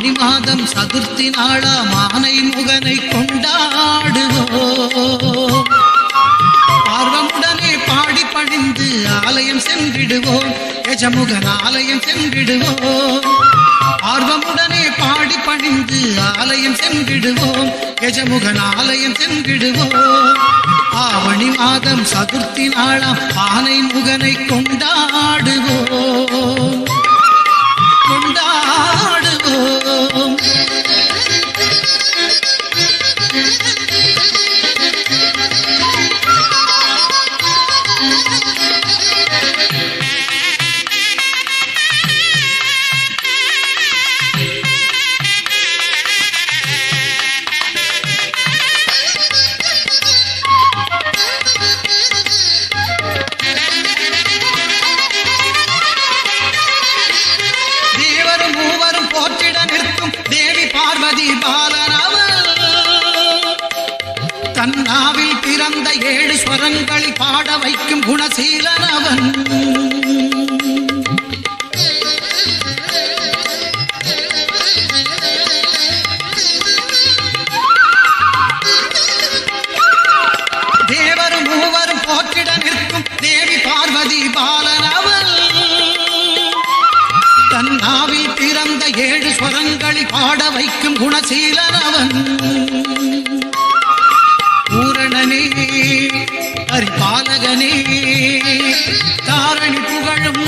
ஆவணி மாதம் சதுர்த்தி நாளாம் ஆனை முகனை கொண்டாடுவோம். ஆர்வமுடனே பாடி பணிந்து ஆலயம் சென்றிடுவோம். கஜமுகன் ஆலயம் சென்றிடுவோம். ஆர்வமுடனே பாடி பணிந்து ஆலயம் சென்றிடுவோம். கஜமுகன் ஆலயம் சென்றிடுவோம். ஆவணி மாதம் சதுர்த்தி நாளாம் ஆனை முகனை கொண்டாடுவோம். கொண்டாடுவோம். தன்னாவில் பிறந்த 7 ஸ்வரங்களை பாட வைக்கும் குணசீலனவன். தேவரும் மூவரும் போற்றிட நிற்கும் தேவி பார்வதி பாலனவன். தன்னாவில் பிறந்த 7 ஸ்வரங்களை பாட வைக்கும் குணசீலனவன். பூரணனே பரிபாலகனே தாரணி புகழும்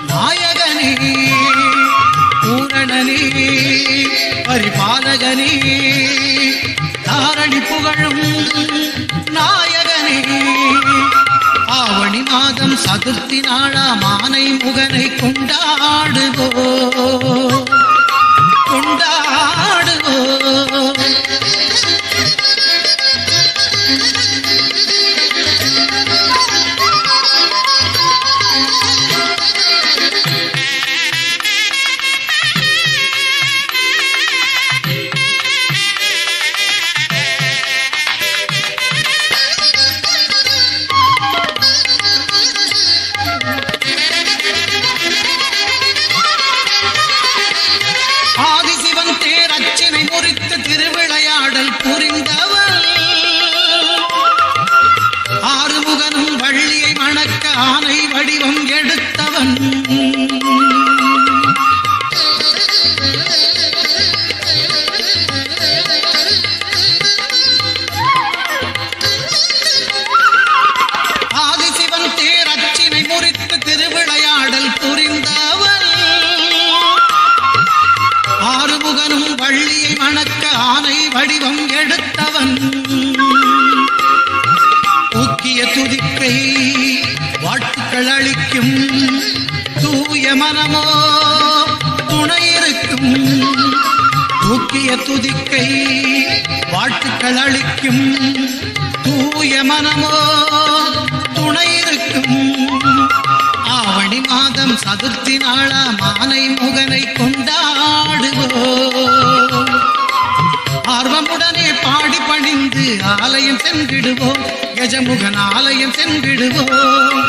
நாயகனே. பூரணனே பரிபாலகனே தாரணி புகழும் நாயகனே. ஆவணி மாதம் சதுர்த்தி நாளாம் ஆனை முகனை கொண்டாடுவோம். கொண்டாடுவோம். ஆதிசிவன் தேரச்சினை முறித்து திருவிளையாடல் புரிந்தவன். ஆறுமுகனும் வள்ளியை மணக்க ஆனை வடிவம் எடுத்தவன். ஆதிசிவன் தேரச்சினை முறித்து திருவிளையாடல் புரிந்தவன். ஆறுமுகனும் வள்ளியை மணக்க ஆனை வடிவம் எடுத்தவன். ஊக்கிய துதிக்கை வாழ்த்துக்கள் அளிக்கும் தூய மனமோ துணையிருக்கும். ஊக்கிய துதிக்கை வாழ்த்துக்கள் அளிக்கும் தூய மனமோ துணையிருக்கும். ஆவணி மாதம் சதுர்த்தி நாளாம் ஆனை முகனை கொண்டாடுவோம். ஆர்வமுடனே பாடி பணிந்து ஆலயம் சென்றிடுவோம். கஜமுகன் ஆலயம் சென்றிடுவோம்.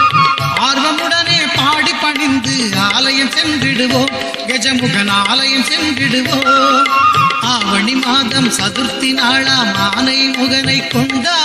ஆர்வமுடனே பாடி பணிந்து ஆலயம் சென்றிடுவோம். கஜமுகன் ஆலயம் சென்றிடுவோம். ஆவணி மாதம் சதுர்த்தி நாளாம் ஆனை முகனை கொண்டாடுவோம்.